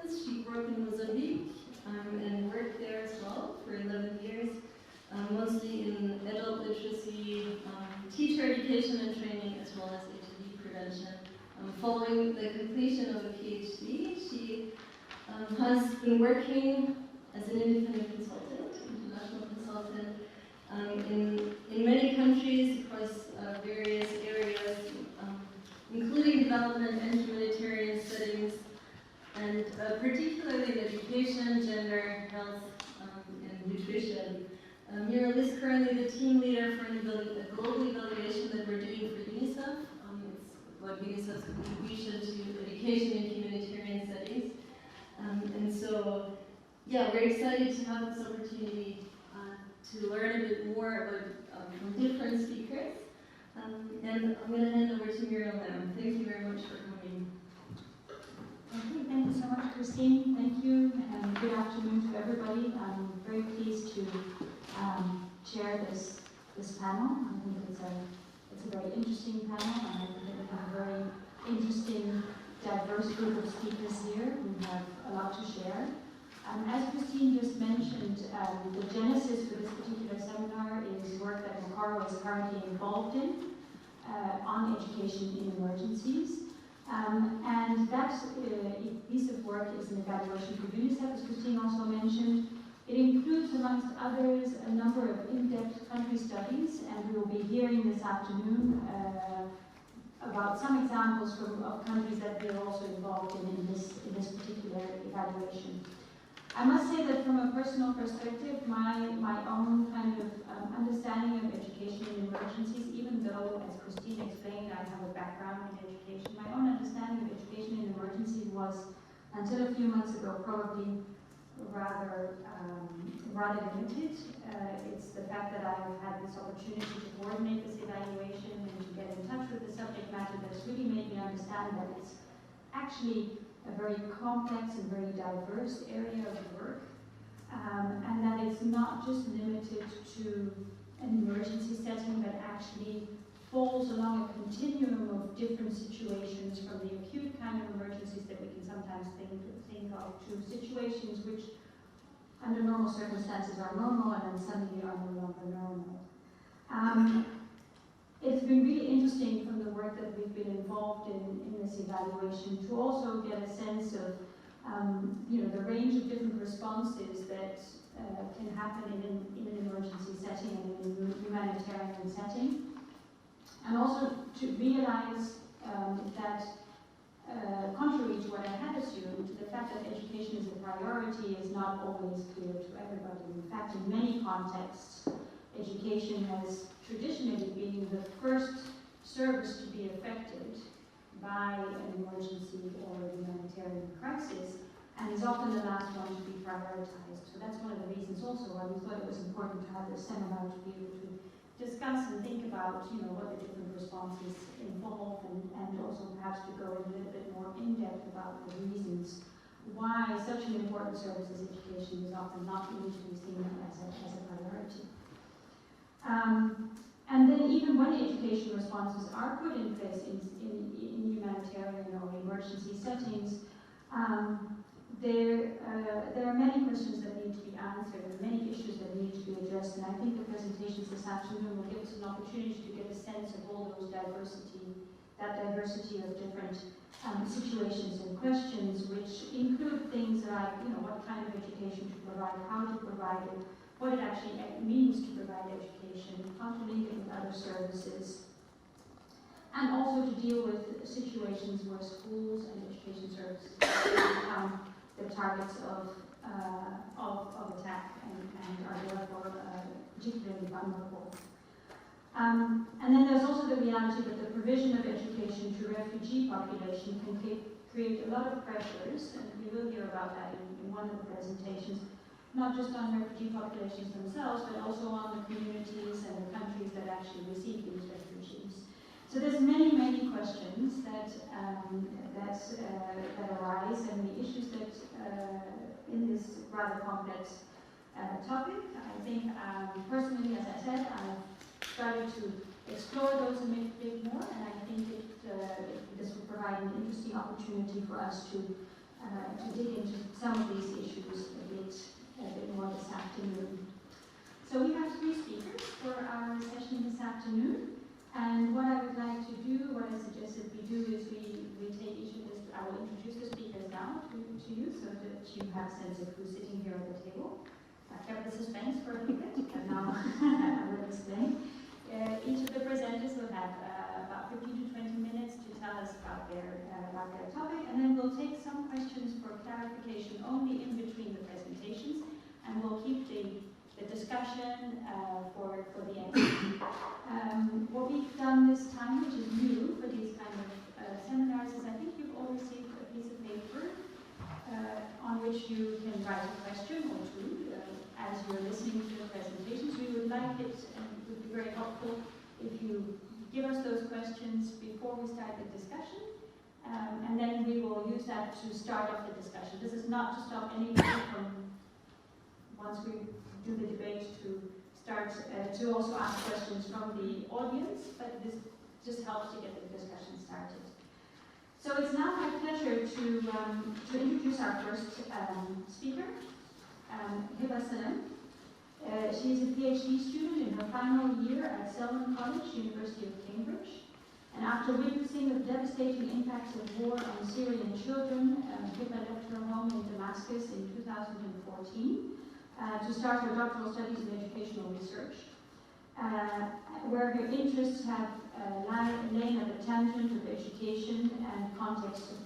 Netherlands. She grew up in Mozambique and worked there as well for 11 years, mostly in adult literacy, teacher education and training, as well as HIV prevention. Following the completion of a PhD, she has been working as an independent consultant, international consultant, in many countries across various areas, including development and humanitarian settings, and particularly in education, gender, health, and nutrition. Muriel is currently the team leader for a global evaluation that we're doing for UNICEF. It's about UNICEF's contribution to education in humanitarian settings. And so, yeah, we're excited to have this opportunity to learn a bit more about from different speakers. And I'm going to hand over to Muriel now. Thank you very much for coming. Okay, thank you so much, Christine. Thank you, and good afternoon to everybody. I'm very pleased to chair this panel. I think it's a very interesting panel, and I think that we have a very interesting, diverse group of speakers here who have a lot to share. As Christine just mentioned, the genesis for this particular seminar is work that Mokoro is currently involved in on education in emergencies. And that piece of work is an evaluation for UNICEF, as Christine also mentioned. It includes, amongst others, a number of in-depth country studies, and we will be hearing this afternoon about some examples of countries that we are also involved in this particular evaluation. I must say that from a personal perspective, my own kind of understanding of education in emergencies, even though, as Christine explained, I have a background in education, my own understanding of education in emergencies was, until a few months ago, probably rather limited. It's the fact that I have had this opportunity to coordinate this evaluation and to get in touch with the subject matter that's really made me understand that it's actually a very complex and very diverse area of work, and that it's not just limited to an emergency setting, but actually falls along a continuum of different situations, from the acute kind of emergencies that we can sometimes think of, to situations which under normal circumstances are normal and then suddenly are no longer normal. It's been really interesting from the work that we've been involved in this evaluation to also get a sense of the range of different responses that can happen in an emergency setting and in a humanitarian setting. And also to realize that contrary to what I had assumed, the fact that education is a priority is not always clear to everybody. In fact, in many contexts, education has traditionally been the first service to be affected by an emergency or a humanitarian crisis, and is often the last one to be prioritized. So that's one of the reasons also why we thought it was important to have this seminar to be able to discuss and think about, what the different responses involve, and also perhaps to go a little bit more in depth about the reasons why such an important service as education is often not usually seen as a priority. And then even when education responses are put in place in humanitarian or emergency settings, there are many questions that need to be answered and many issues that need to be addressed, and I think the presentations this afternoon will give us an opportunity to get a sense of all those that diversity of different situations and questions, which include things like, what kind of education to provide, how to provide it, what it actually means to provide education, how to link it with other services, and also to deal with situations where schools and education services become the targets of attack and are therefore particularly vulnerable. And then there's also the reality that the provision of education to refugee population can create a lot of pressures, and we will hear about that in one of the presentations, not just on refugee populations themselves, but also on the communities and the countries that actually receive these refugees. So there's many, many questions that arise, and the issues that in this rather complex topic. I think personally, as I said, I've started to explore those a bit more, and I think this will provide an interesting opportunity for us to dig into some of these issues a bit more this afternoon. So we have 3 speakers for our session this afternoon. And what I would like to do, what I suggested we do is we take each of this, I will introduce the speakers now to you so that you have a sense of who's sitting here at the table. I kept the suspense for a little bit, but now I will explain. Each of the presenters will have about 15 to 20 minutes to tell us about their topic, and then we'll take some questions for clarification only in between the presentations, and we'll keep the discussion for the end. What we've done this time, which is new for these kind of seminars, is I think you've all received a piece of paper on which you can write a question or two as you're listening to the presentations. We would like it, and it would be very helpful if you give us those questions before we start the discussion, and then we will use that to start off the discussion. This is not to stop anybody from, once we do the debate, to start to also ask questions from the audience, but this just helps to get the discussion started. So it's now my pleasure to introduce our first speaker, Hiba. She is a PhD student in her final year at Salem College, University of Cambridge. And after witnessing the devastating impacts of war on Syrian children, Hiba left her home in Damascus in 2014 to start her doctoral studies in educational research, where her interests have lain at the tangent of education and context of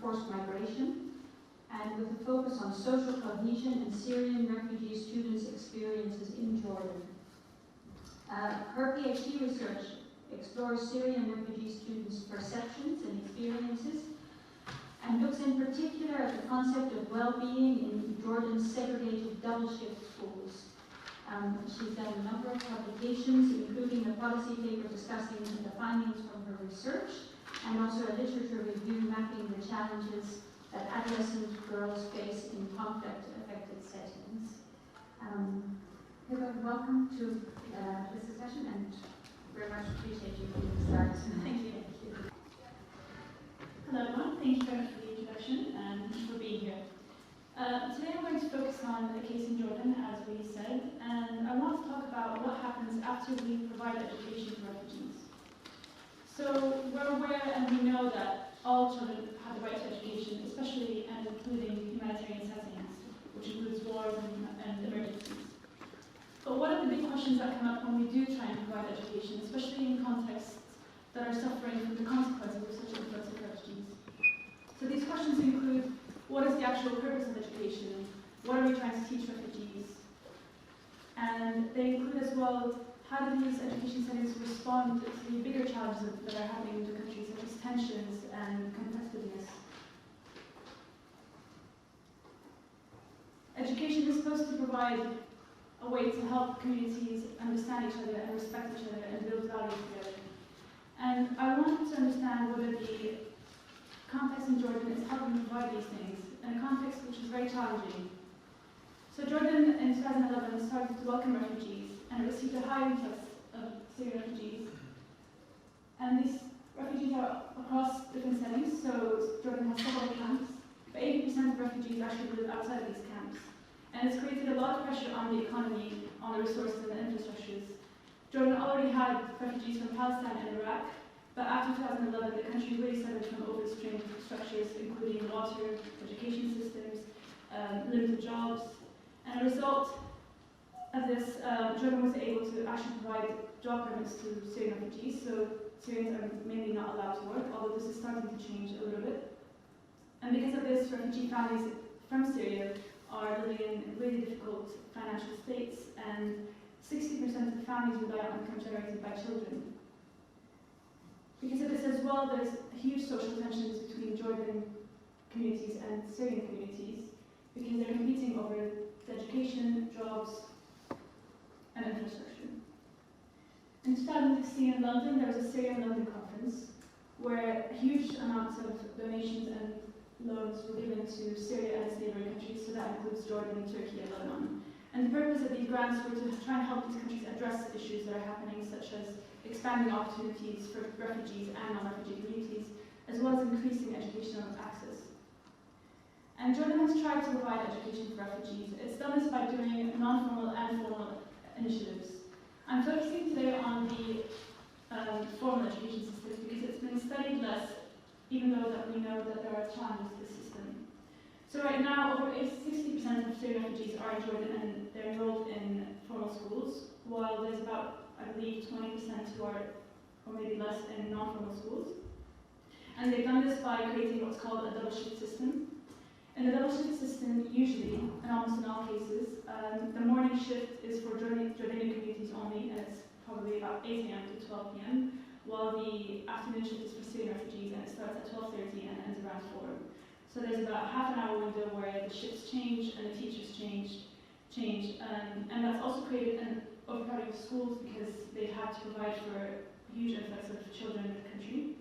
forced migration, and with a focus on social cohesion and Syrian refugee students' experiences in Jordan. Her PhD research explores Syrian refugee students' perceptions and experiences, and looks in particular at the concept of well-being in Jordan's segregated double-shift schools. She's done a number of publications, including a policy paper discussing the findings from her research, and also a literature review mapping the challenges that adolescent girls face in conflict-affected settings. Hiba, welcome to this discussion, and very much appreciate you being start. Thank you. Hello everyone, thank you very much for the introduction and for being here. Today I'm going to focus on a case in Jordan, as we said, and I want to talk about what happens after we provide education for refugees. So we're aware and we know that all children have the right to education, especially and including humanitarian settings, which includes wars and emergencies. But what are the big questions that come up when we do try and provide education, especially in contexts that are suffering from the consequences of such an influx of refugees? So these questions include, what is the actual purpose of education? What are we trying to teach refugees? And they include as well, how do these education settings respond to the bigger challenges that are happening in the country, such as tensions and competitiveness? Education is supposed to provide a way to help communities understand each other and respect each other and build values together. And I want to understand whether the context in Jordan is helping provide these things in a context which is very challenging. So Jordan in 2011 started to welcome refugees and received a high influx of Syrian refugees. And these refugees are across different settings, so Jordan has several camps, but 80% of refugees actually live outside of these camps. And it's created a lot of pressure on the economy, on the resources and the infrastructures. Jordan already had refugees from Palestine and Iraq, but after 2011, the country really suffered from overstrained structures, including water, education systems, limited jobs. And as a result of this, Jordan was able to actually provide job permits to Syrian refugees, so Syrians are mainly not allowed to work, although this is starting to change a little bit. And because of this, refugee families from Syria are living in really difficult financial states, and 60% of the families rely on income generated by children. Because of this as well, there's huge social tensions between Jordan communities and Syrian communities, because they're competing over education, jobs, and infrastructure. In 2016 in London, there was a Syrian London conference, where huge amounts of donations and loans were given to Syria and its neighboring countries, so that includes Jordan, Turkey, and Lebanon. And the purpose of these grants were to try and help these countries address issues that are happening, such as expanding opportunities for refugees and non-refugee communities, as well as increasing educational access. And Jordan has tried to provide education for refugees. It's done this by doing non-formal and formal initiatives. I'm focusing today on the formal education system because it's been studied less, even though that we know that there are challenges to the system. So right now, over 60% of Syrian refugees are in Jordan and they're enrolled in formal schools, while there's about, I believe, 20% who are, or maybe less, in non-formal schools. And they've done this by creating what's called a double shift system. In the double shift system, usually, and almost in all cases, the morning shift is for Jordanian communities only, and it's probably about 8 a.m. to 12 p.m., while the afternoon shift is for Syrian refugees, and it starts at 12:30 and ends around 4. So there's about a half-an-hour window where the shifts change and the teachers change, and that's also created an overcrowding of schools because they've had to provide for a huge influx of children in the country.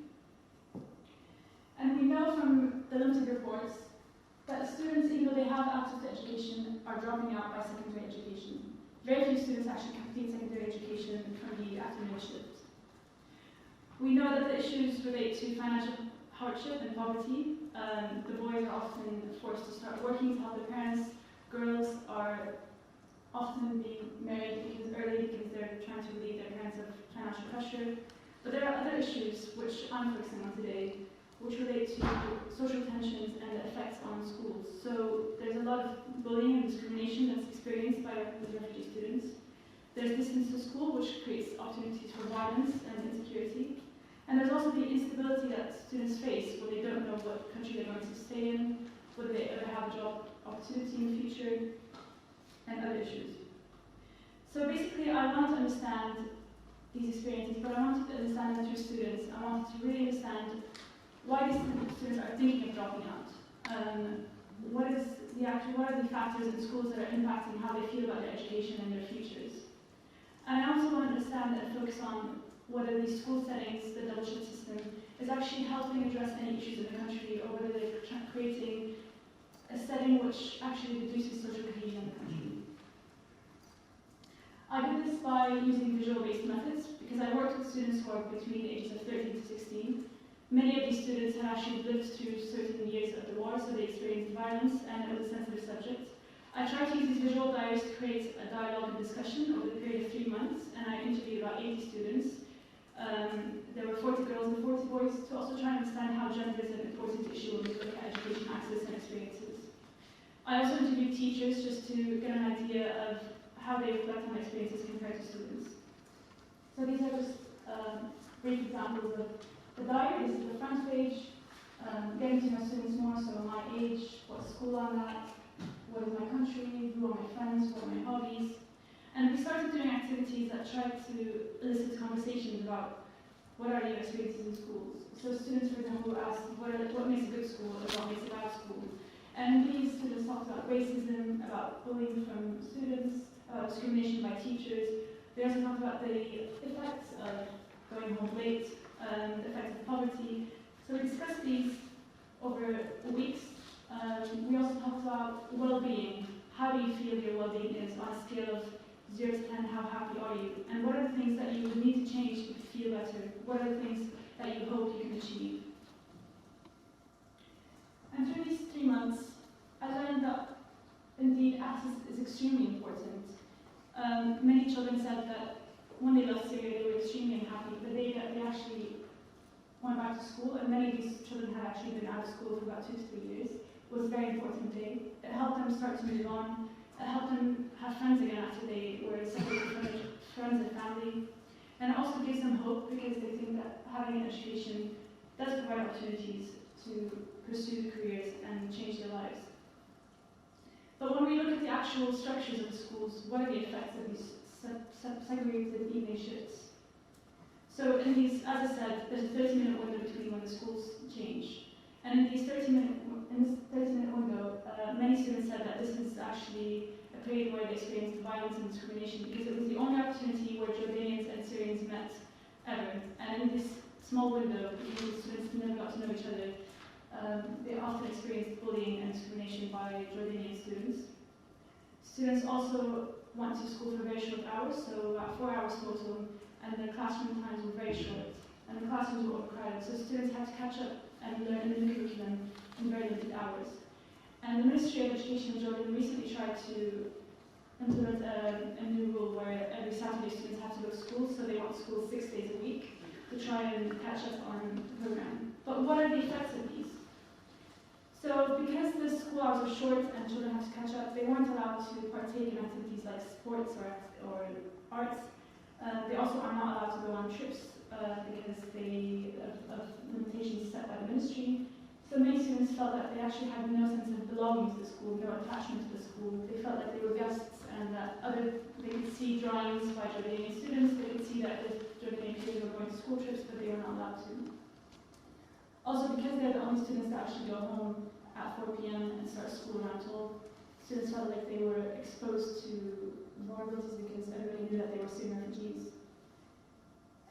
And we know from the limited reports that the students, even though they have access to education, are dropping out by secondary education. Very few students actually complete secondary education from the afternoon shift. We know that the issues relate to financial hardship and poverty. The boys are often forced to start working to help their parents. Girls are often being married early because they're trying to relieve their parents of financial pressure. But there are other issues which I'm focusing on today, which relate to social tensions and the effects on schools. So there's a lot of bullying and discrimination that's experienced by refugee students. There's distance to school, which creates opportunities for violence and insecurity. And there's also the instability that students face when they don't know what country they're going to stay in, whether they ever have a job opportunity in the future, and other issues. So basically, I want to understand these experiences, but I wanted to understand them through students. I wanted to really understand why these students are thinking of dropping out. What are the factors in schools that are impacting how they feel about their education and their futures? And I also want to understand and focus on whether these school settings, the double shift system, is actually helping address any issues in the country, or whether they're creating a setting which actually reduces social cohesion in the country. I did this by using visual-based methods because I worked with students who are between the ages of 13 to 16. Many of these students had actually lived through certain years of the war, so they experienced violence, and it was a sensitive subject. I tried to use these visual diaries to create a dialogue and discussion over the period of 3 months, and I interviewed about 80 students. There were 40 girls and 40 boys to also try and understand how gender is an important issue when we look at education access and experiences. I also interviewed teachers just to get an idea of how they reflect on experiences compared to students. So these are just brief examples of the diary. This is the front page, getting to know students more, so my age, what school I'm at, what is my country, who are my friends, what are my hobbies. And we started doing activities that tried to elicit conversations about what are your experiences in schools. So students, for example, asked what makes a good school or what makes a bad school. And these students talked about racism, about bullying from students, about discrimination by teachers. They also talked about the effects of going home late, the effects of poverty. So we discussed these over weeks. We also talked about well-being. How do you feel your well-being is on a scale of 0 to 10, how happy are you? And what are the things that you would need to change to feel better? What are the things that you hope you can achieve? And through these 3 months, I learned that indeed access is extremely important. Many children said that when they left Syria, they were extremely unhappy. The day that they actually went back to school, and many of these children had actually been out of school for about 2 to 3 years, was a very important day. It helped them start to move on. It helped them have friends again after they were separated from their friends and family. And it also gives them hope because they think that having an education does provide opportunities to pursue careers and change their lives. But when we look at the actual structures of the schools, what are the effects of these segregated evening shifts? So in these, as I said, there's a 30-minute window between when the schools change. And in this 30-minute window, many students said that this is actually a period where they experienced violence and discrimination because it was the only opportunity where Jordanians and Syrians met ever. And in this small window, the students never got to know each other. They often experienced bullying and discrimination by Jordanian students. Students also went to school for very short hours, so about 4 hours total, and the classroom times were very short, and the classrooms were overcrowded, so students had to catch up and learn a new curriculum in very limited hours. And the Ministry of Education in Jordan recently tried to implement a new rule where every Saturday students have to go to school, so they want school 6 days a week to try and catch up on the program. But what are the effects of these? So because the school hours are short and children have to catch up, they weren't allowed to partake in activities like sports or arts. They also are not allowed to go on trips because of limitations set by the ministry. So many students felt that they actually had no sense of belonging to the school, no attachment to the school. They felt like they were guests and that they could see drawings by Jordanian students, they could see that the Jordanian kids were going to school trips, but they were not allowed to. Also, because they're the only students that actually go home at 4 p.m. and start school around 12, students felt like they were exposed to vulnerabilities because everybody knew that they were Syrian refugees.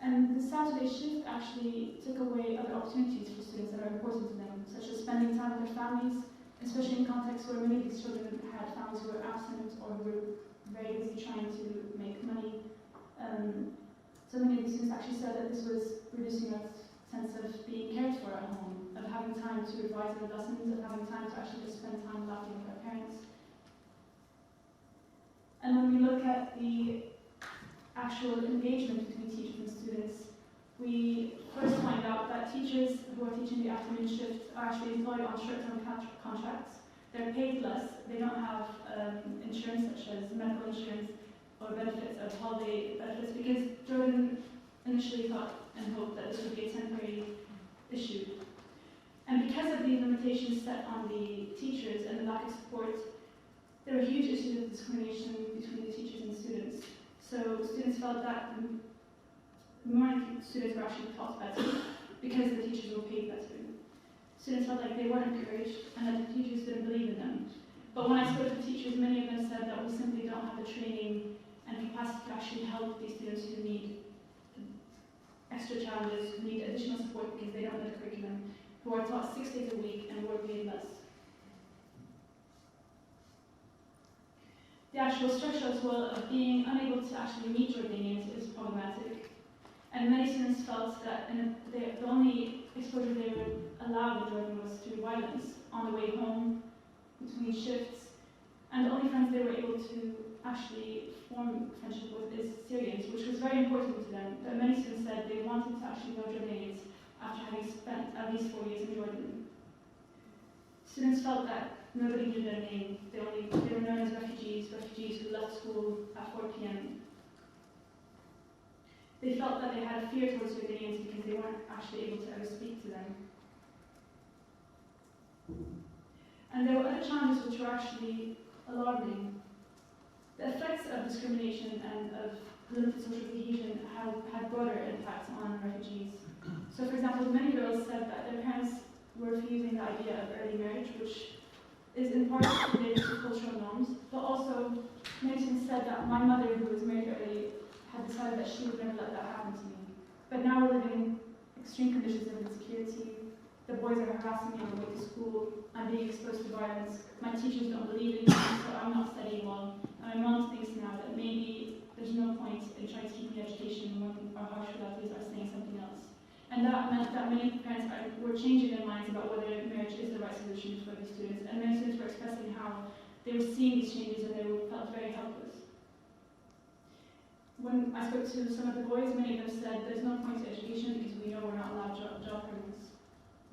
And the Saturday shift actually took away other opportunities for students that are important to them, such as spending time with their families, especially in contexts where many of these children had families who were absent or who were very busy trying to make money. So many of these students actually said that this was reducing their sense of being cared for at home, of having time to revise their lessons, of having time to actually just spend time laughing with their parents. And when we look at the actual engagement between teachers and students, we first find out that teachers who are teaching the afternoon shift are actually employed on short-term contracts. They're paid less, they don't have insurance such as medical insurance or benefits or holiday benefits because Jordan initially thought and hoped that this would be a temporary issue. And because of the limitations set on the teachers and the lack of support, there were huge issues of discrimination between the teachers and students. So students felt that the morning students were actually taught better because the teachers were paid better. Students felt like they weren't encouraged and that the teachers didn't believe in them. But when I spoke to teachers, many of them said that we simply don't have the training and capacity to actually help these students who need extra challenges, who need additional support because they don't know the curriculum, who are taught 6 days a week and were paid less. The actual structure as well of being unable to actually meet Jordanians is problematic. And many students felt that the only exposure they were allowed in Jordan was through violence on the way home, between shifts, and the only friends they were able to actually form friendship with is Syrians, which was very important to them. But many students said they wanted to actually know Jordanians after having spent at least 4 years in Jordan. Students felt that nobody knew their name. They were known as refugees who left school at 4 p.m. They felt that they had a fear towards Jordanians because they weren't actually able to ever speak to them. And there were other challenges which were actually alarming. The effects of discrimination and of limited social cohesion had broader impacts on refugees. So for example, many girls said that their parents were refusing the idea of early marriage, which is in part related to cultural norms, but also many students said that my mother, who was married early, had decided that she would never let that happen to me. But now we're living in extreme conditions of insecurity. The boys are harassing me on the way to school. I'm being exposed to violence. My teachers don't believe in me, so I'm not studying well. And my mom thinks now that maybe there's no point in trying to keep me in education when our harsh realities are saying something else. And that meant that many parents were changing their minds about whether marriage is the right solution for these students. And many students were expressing how they were seeing these changes and they felt very helpless. When I spoke to some of the boys, many of them said there's no point to education because we know we're not allowed job permits.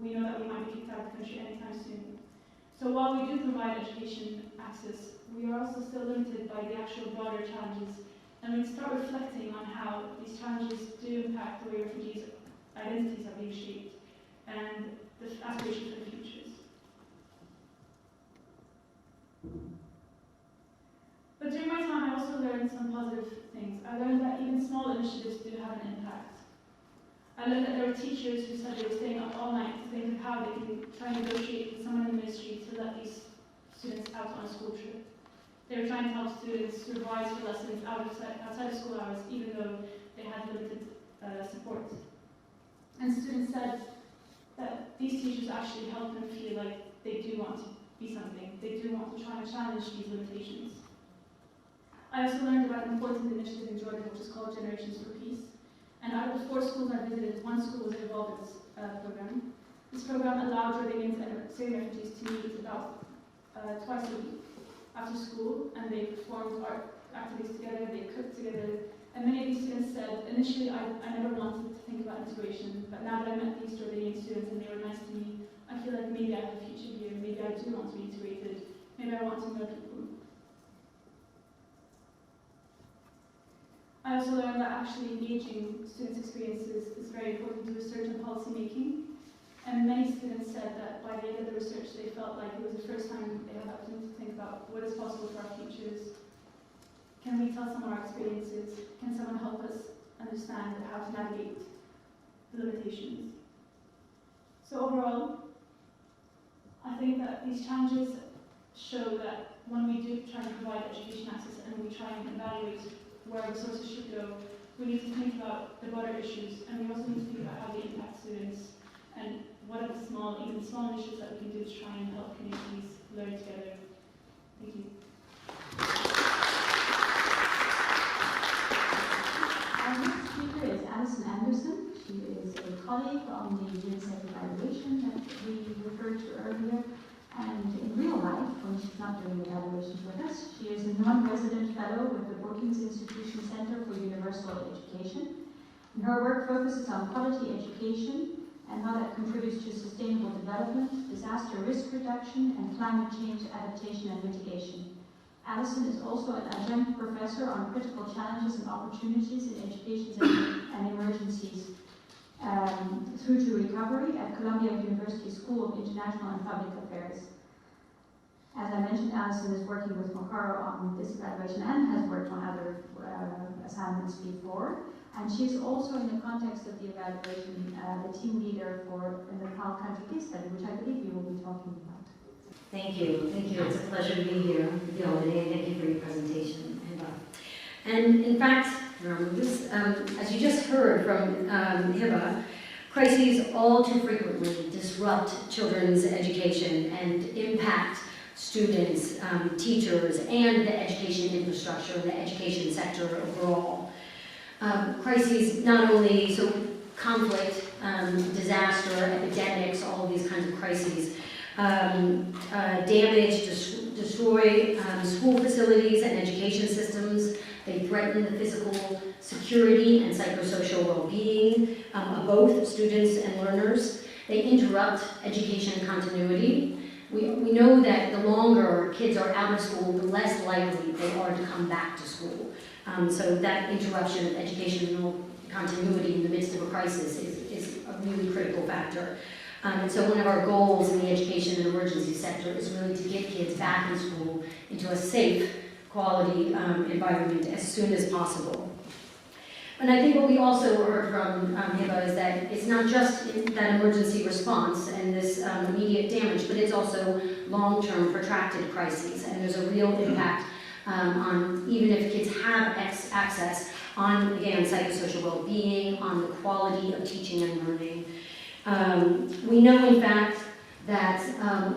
We know that we might be kicked out of the country anytime soon. So while we do provide education access, we are also still limited by the actual broader challenges. And we start reflecting on how these challenges do impact the way refugees' identities are being shaped and the aspirations for the futures. But during my time, I also learned some positive things. I learned that even small initiatives do have an impact. I learned that there were teachers who said they were staying up all night to think of how they can try and negotiate with someone in the ministry to let these students out on a school trip. They were trying to help students revise for lessons outside of school hours, even though they had limited support. And students said that these teachers actually helped them feel like they do want to be something. They do want to try and challenge these limitations. I also learned about an important initiative in Jordan, which is called Generations for Peace. And out of the 4 schools I visited, 1 school was involved in this program. This program allowed Jordanians and Syrian refugees to meet about twice a week after school, and they performed art activities together, they cooked together. And many of these students said, initially I never wanted to think about integration, but now that I met these Jordanian students and they were nice to me, I feel like maybe I have a future here, maybe I do want to be integrated, maybe I want to know people. I also learned that actually engaging students' experiences is very important to research and policy making. And many students said that by the end of the research, they felt like it was the first time they had the opportunity to think about what is possible for our futures. Can we tell some of our experiences? Can someone help us understand how to navigate the limitations? So overall, I think that these challenges show that when we do try to provide education access and we try and evaluate where resources should go, we need to think about the broader issues, and we also need to think about how they impact students and what are the small, even small initiatives that we can do to try and help communities learn together. Thank you. Our next speaker is Allison. She is a colleague on the UNICEF evaluation that we referred to earlier. And in real life, when she's not doing evaluations with us, she is a non-resident fellow with the Brookings Institution Center for Universal Education. And her work focuses on quality education and how that contributes to sustainable development, disaster risk reduction, and climate change adaptation and mitigation. Allison is also an adjunct professor on critical challenges and opportunities in education and emergencies through to recovery at Columbia University School of International and Public Affairs. As I mentioned, Allison is working with Mokoro on this evaluation and has worked on other assignments before. And she's also, in the context of the evaluation, the team leader for the Nepal country case study, which I believe you will be talking about. Thank you. It's a pleasure to be here with you all today, and thank you for your presentation, Hiba. And in fact, as you just heard from Hiba, crises all too frequently disrupt children's education and impact students, teachers, and the education infrastructure, the education sector overall. Crises not only, so conflict, disaster, epidemics, all of these kinds of crises, damage, destroy school facilities and education systems. They threaten the physical security and psychosocial well-being of both students and learners. They interrupt education continuity. We know that the longer kids are out of school, the less likely they are to come back to school. So that interruption of educational continuity in the midst of a crisis is a really critical factor. And so one of our goals in the education and emergency sector is really to get kids back in school into a safe, quality environment as soon as possible. And I think what we also heard from Hiba is that it's not just that emergency response and this immediate damage, but it's also long-term protracted crises. And there's a real impact on, even if kids have access, on, again, psychosocial well-being, on the quality of teaching and learning. We know, in fact, that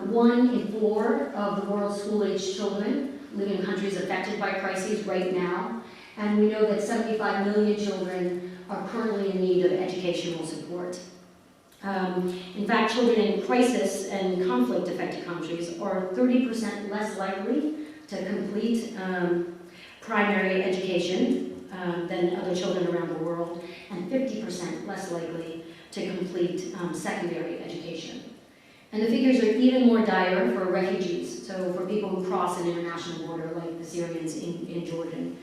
1 in 4 of the world's school-age children live in countries affected by crises right now, and we know that 75 million children are currently in need of educational support. In fact, children in crisis and conflict-affected countries are 30% less likely to complete primary education than other children around the world, and 50% less likely to complete secondary education. And the figures are even more dire for refugees, so for people who cross an international border like the Syrians in Jordan.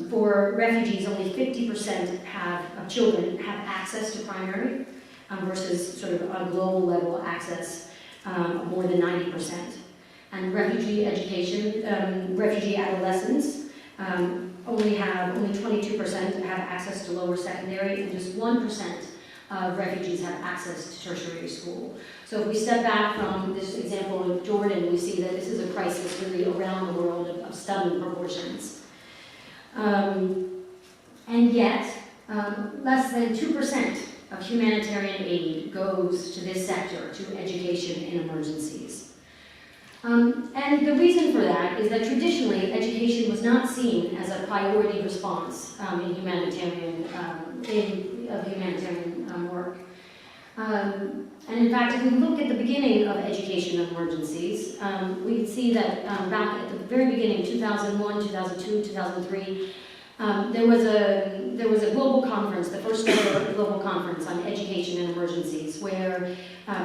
For refugees, only 50% of children have access to primary versus sort of a global level access of more than 90%. And refugee education, refugee adolescents only 22% have access to lower secondary, and just 1% of refugees have access to tertiary school. So if we step back from this example of Jordan, we see that this is a crisis really around the world of stunning proportions. And yet, less than 2% of humanitarian aid goes to this sector, to education in emergencies. And the reason for that is that traditionally, education was not seen as a priority response in humanitarian work. And in fact, if we look at the beginning of education emergencies, we can see that back at the very beginning, 2001, 2002, 2003, there was a global conference, the first ever global conference on education and emergencies, where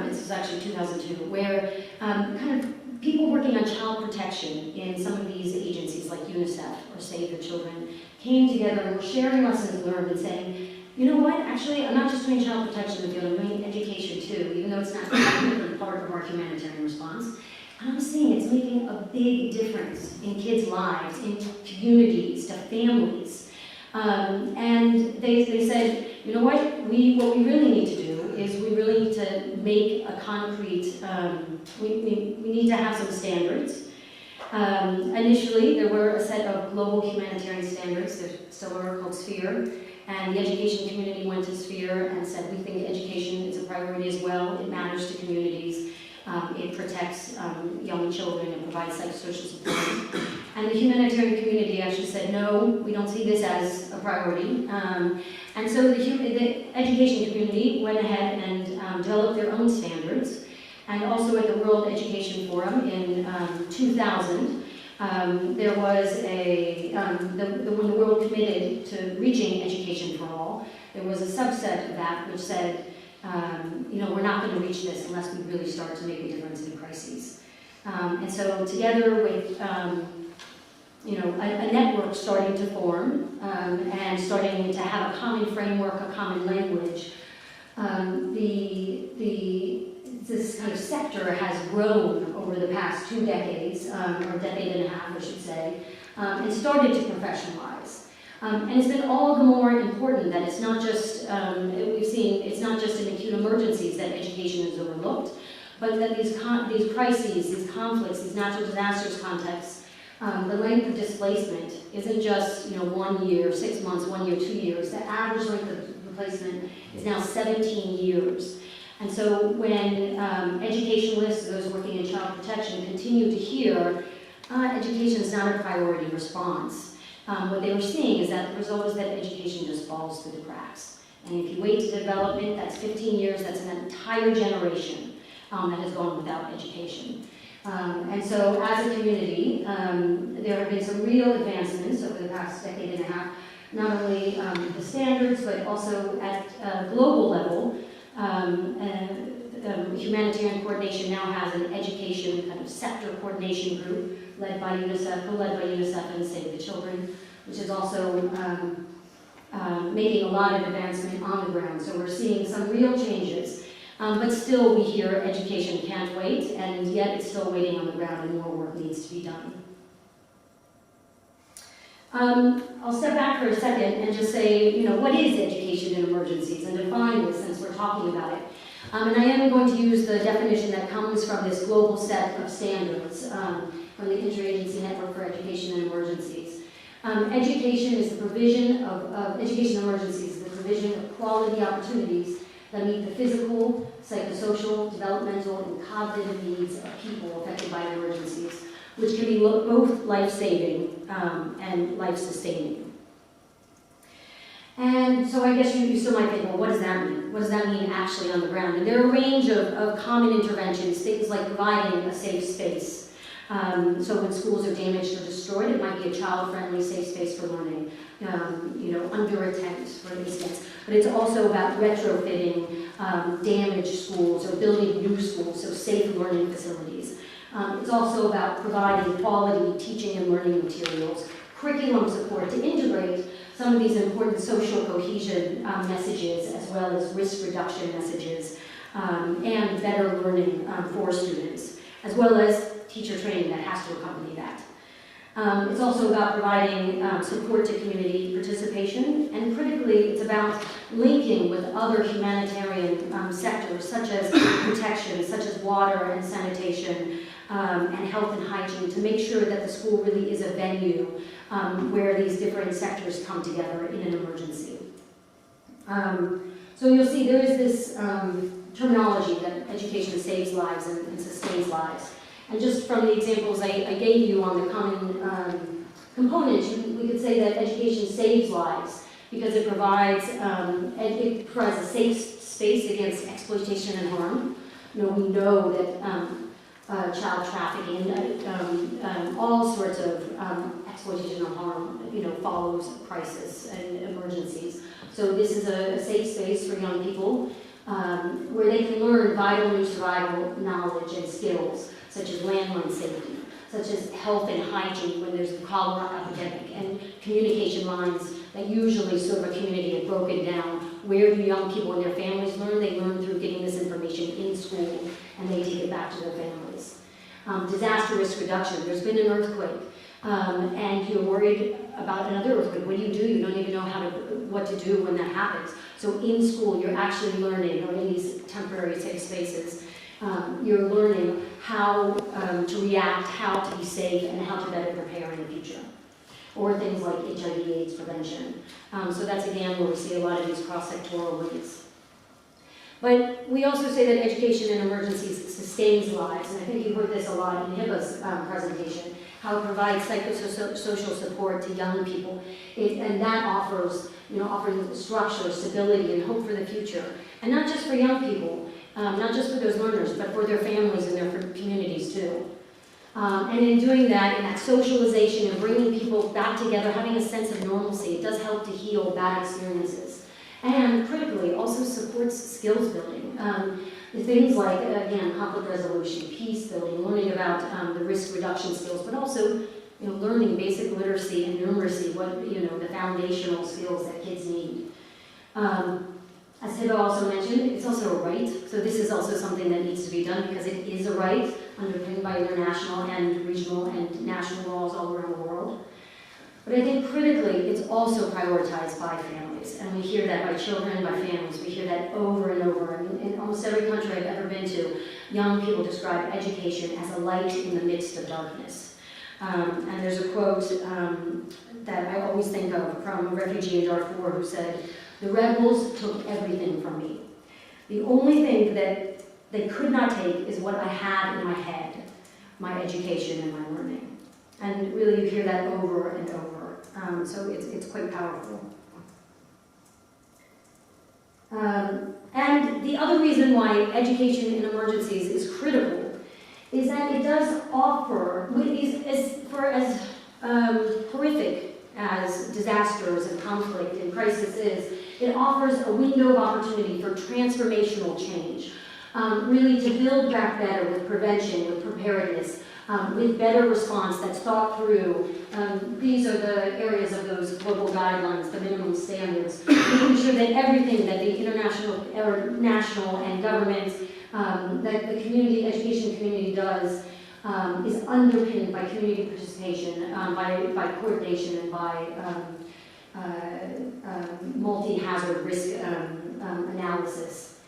this was actually 2002, where kind of people working on child protection in some of these agencies like UNICEF or Save the Children came together and were sharing lessons learned and saying, you know what, actually, I'm not just doing child protection in the field, I'm doing education too, even though it's not technically part of our humanitarian response. And I'm seeing it's making a big difference in kids' lives, in communities, to families. And they said, you know what we really need to do is we really need to make a concrete, we need to have some standards. Initially, there were a set of global humanitarian standards, there still are, called SPHERE, and the education community went to SPHERE and said, we think education is a priority as well, it matters to communities. It protects young children and provides psychosocial support. And the humanitarian community actually said, no, we don't see this as a priority. And so the education community went ahead and developed their own standards. And also at the World Education Forum in 2000, there was when the world committed to reaching education for all, there was a subset of that which said, you know, we're not going to reach this unless we really start to make a difference in crises. And so together with, you know, a network starting to form and starting to have a common framework, a common language, this kind of sector has grown over the past 2 decades, or a decade and a half, I should say, and started to professionalize. And it's been all the more important that it's not just, we've seen, it's not just in acute emergencies that education is overlooked, but that these crises, these conflicts, these natural disasters contexts, the length of displacement isn't just, you know, 1 year, 6 months, 1 year, 2 years. The average length of replacement is now 17 years. And so when educationalists, those working in child protection, continue to hear education is not a priority response, what they were seeing is that the result is that education just falls through the cracks. And if you wait to development, that's 15 years, that's an entire generation that has gone without education. And so as a community, there have been some real advancements over the past decade and a half, not only the standards, but also at a global level. Humanitarian coordination now has an education kind of sector coordination group led by UNICEF, co-led by UNICEF and Save the Children, which is also making a lot of advancement on the ground. So we're seeing some real changes, but still we hear education can't wait, and yet it's still waiting on the ground and more work needs to be done. I'll step back for a second and just say, you know, what is education in emergencies, and define this since we're talking about it. And I am going to use the definition that comes from this global set of standards from the Interagency Network for Education in Emergencies. Education is the provision of education emergencies, the provision of quality opportunities that meet the physical, psychosocial, developmental, and cognitive needs of people affected by emergencies, which can be both life-saving and life-sustaining. And so I guess you still might think, well, what does that mean? What does that mean actually on the ground? And there are a range of common interventions, things like providing a safe space. So when schools are damaged or destroyed, it might be a child-friendly safe space for learning, you know, under a tent, for instance. But it's also about retrofitting damaged schools or building new schools, so safe learning facilities. It's also about providing quality teaching and learning materials, curriculum support to integrate some of these important social cohesion messages, as well as risk reduction messages, and better learning for students, as well as teacher training that has to accompany that. It's also about providing support to community participation, and critically, it's about linking with other humanitarian sectors, such as protection, such as water and sanitation, and health and hygiene, to make sure that the school really is a venue where these different sectors come together in an emergency. So you'll see there is this terminology that education saves lives and sustains lives. And just from the examples I gave you on the common components, we could say that education saves lives because it provides a safe space against exploitation and harm. We know that child trafficking, all sorts of exploitation or harm, follows crisis and emergencies. So this is a safe space for young people where they can learn vital new survival knowledge and skills, such as landline safety, such as health and hygiene when there's a cholera epidemic, and communication lines that usually serve a community have broken down. Where do young people and their families learn? They learn through getting this information in school, and they take it back to their families. Disaster risk reduction. There's been an earthquake, and you're worried about another earthquake. What do? You don't even know what to do when that happens. So in school, you're actually learning, or in these temporary safe spaces, you're learning how to react, how to be safe, and how to better prepare in the future. Or things like HIV/AIDS prevention. So that's again where we see a lot of these cross-sectoral links. But we also say that education in emergencies sustains lives, and I think you heard this a lot in Hiba's presentation, how it provides psychosocial support to young people, and that offers structure, stability, and hope for the future. And not just for young people, not just for those learners, but for their families and their communities too. And in doing that, in that socialization and bringing people back together, having a sense of normalcy, it does help to heal bad experiences. And critically, also supports skills building. Things like, again, conflict resolution, peace building, learning about the risk reduction skills, but also learning basic literacy and numeracy, the foundational skills that kids need. As Hiba also mentioned, it's also a right. So this is also something that needs to be done because it is a right underpinned by international and regional and national laws all around the world. But I think critically, it's also prioritized by families. And we hear that by children, by families. We hear that over and over. In almost every country I've ever been to, young people describe education as a light in the midst of darkness. And there's a quote that I always think of from a refugee in Darfur who said, "The rebels took everything from me. The only thing that they could not take is what I had in my head, my education and my learning." And really you hear that over and over. So it's quite powerful. And the other reason why education in emergencies is critical is that it does offer, as horrific as disasters and conflict and crisis is, it offers a window of opportunity for transformational change. Really to build back better with prevention, with preparedness, with better response that's thought through. These are the areas of those global guidelines, the minimum standards, making sure that everything that the international or national and governments, that the community, education community does, is underpinned by community participation, by coordination, and by multi-hazard risk analysis.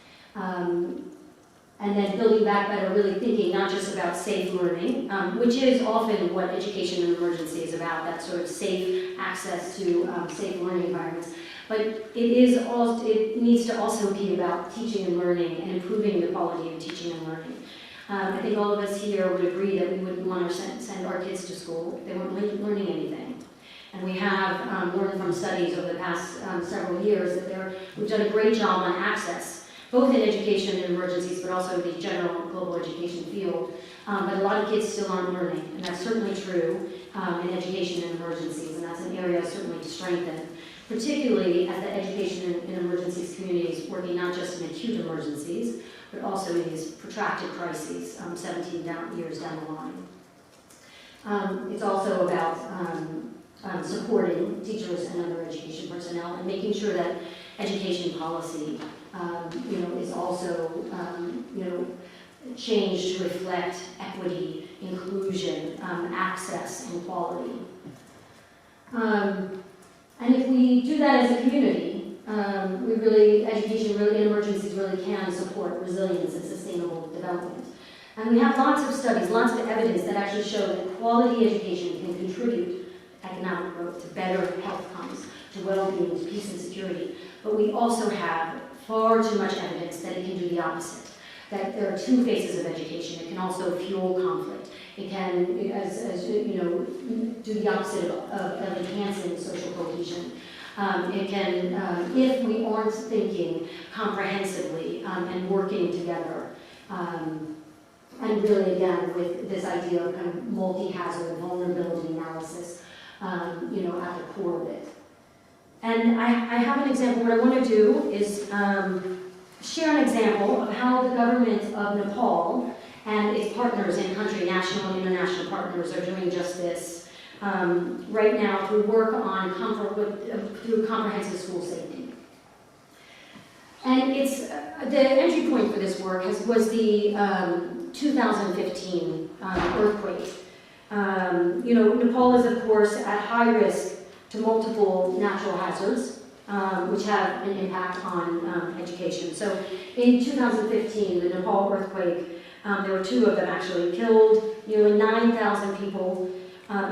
And then building back better, really thinking not just about safe learning, which is often what education in emergency is about, that sort of safe access to safe learning environments. But it needs to also be about teaching and learning and improving the quality of teaching and learning. I think all of us here would agree that we wouldn't want to send our kids to school if they weren't learning anything. And we have learned from studies over the past several years that we've done a great job on access, both in education and emergencies, but also the general global education field. But a lot of kids still aren't learning, and that's certainly true in education and emergencies, and that's an area certainly to strengthen, particularly as the education in emergencies community is working not just in acute emergencies, but also in these protracted crises, 17 years down the line. It's also about supporting teachers and other education personnel and making sure that education policy is also, changed to reflect equity, inclusion, access, and quality. And if we do that as a community, education in emergencies really can support resilience and sustainable development. And we have lots of studies, lots of evidence that actually show that quality education can contribute to economic growth, to better health outcomes, to well-being, to peace and security. But we also have far too much evidence that it can do the opposite, that there are two phases of education. It can also fuel conflict. It can, do the opposite of enhancing social cohesion. It can, if we aren't thinking comprehensively and working together, and really again with this idea of kind of multi-hazard vulnerability analysis, you know, at the core of it. And I have an example. What I want to do is share an example of how the government of Nepal and its partners in country, national and international partners, are doing just this right now through work on through comprehensive school safety. And it's the entry point for this work was the 2015 earthquake. You know, Nepal is of course at high risk to multiple natural hazards, which have an impact on education. So in 2015, the Nepal earthquake, there were 2 of them actually, killed nearly 9,000 people,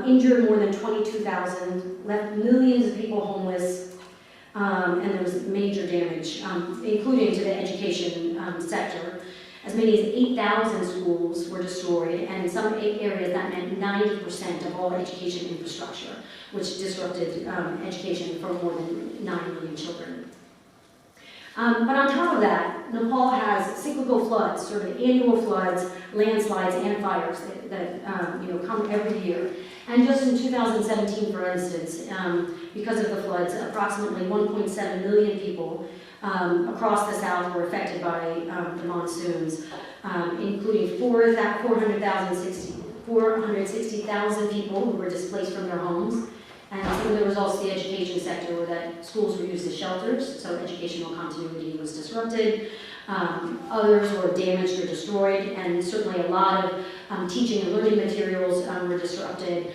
injured more than 22,000, left millions of people homeless, and there was major damage, including to the education sector. As many as 8,000 schools were destroyed, and in some areas that meant 90% of all education infrastructure, which disrupted education for more than 9 million children. But on top of that, Nepal has cyclical floods, sort of annual floods, landslides, and fires that you know, come every year. And just in 2017, for instance, because of the floods, approximately 1.7 million people across the south were affected by the monsoons, including 460,000 people who were displaced from their homes. And some of the results of the education sector were that schools were used as shelters, so educational continuity was disrupted. Others were damaged or destroyed, and certainly a lot of teaching and learning materials were disrupted.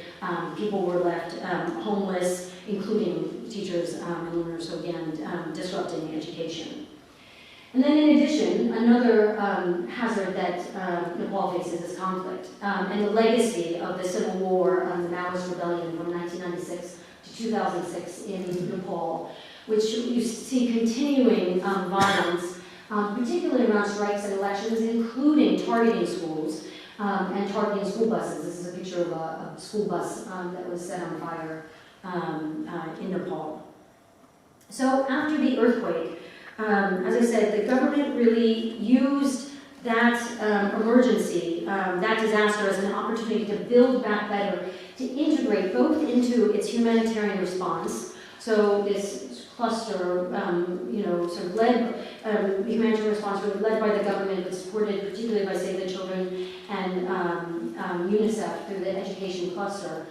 People were left homeless, including teachers and learners, so again, disrupting education. And then in addition, another hazard that Nepal faces is conflict, and the legacy of the civil war, the Maoist rebellion from 1996 to 2006 in Nepal, which you see continuing violence, particularly around strikes and elections, including targeting schools and targeting school buses. This is a picture of a school bus that was set on fire in Nepal. So after the earthquake, as I said, the government really used that emergency, that disaster, as an opportunity to build back better, to integrate both into its humanitarian response. So this cluster, you know, sort of led, humanitarian response really led by the government, but supported particularly by Save the Children and UNICEF through the education cluster,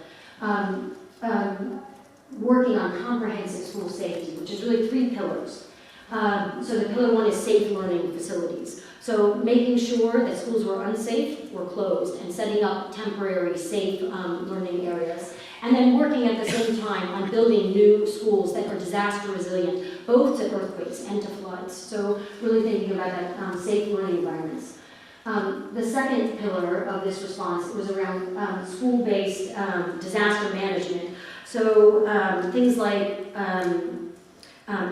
working on comprehensive school safety, which is really 3 pillars. So the pillar 1 is safe learning facilities. So making sure that schools were unsafe were closed and setting up temporary safe learning areas. And then working at the same time on building new schools that are disaster resilient, both to earthquakes and to floods. So really thinking about that safe learning environments. The second pillar of this response was around school-based disaster management. So things like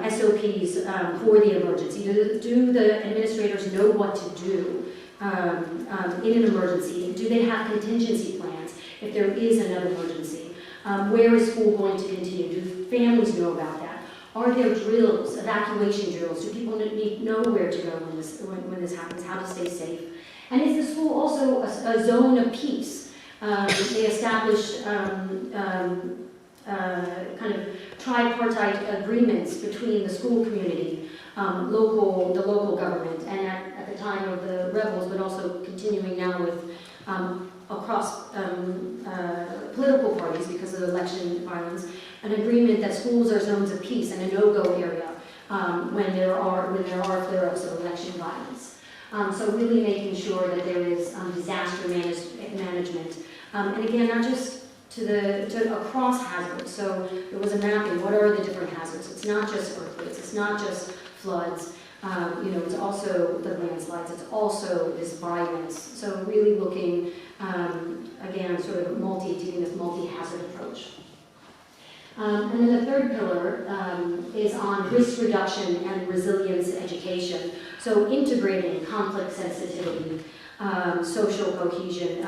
SOPs for the emergency. Do the administrators know what to do in an emergency? Do they have contingency plans if there is another emergency? Where is school going to continue? Do families know about that? Are there drills, evacuation drills? Do people know where to go when this happens, how to stay safe? And is the school also a zone of peace? They established kind of tripartite agreements between the school community, the local government, and at the time of the rebels, but also continuing now with across political parties because of election violence, an agreement that schools are zones of peace and a no-go area when there are flare-ups of election violence. So really making sure that there is disaster management, and again, not just to across hazards. So there was a mapping. What are the different hazards? It's not just earthquakes. It's not just floods. You know, it's also the landslides. It's also this violence. So really looking again, sort of taking this multi-hazard approach. And then the third pillar is on risk reduction and resilience education. So integrating conflict sensitivity social cohesion,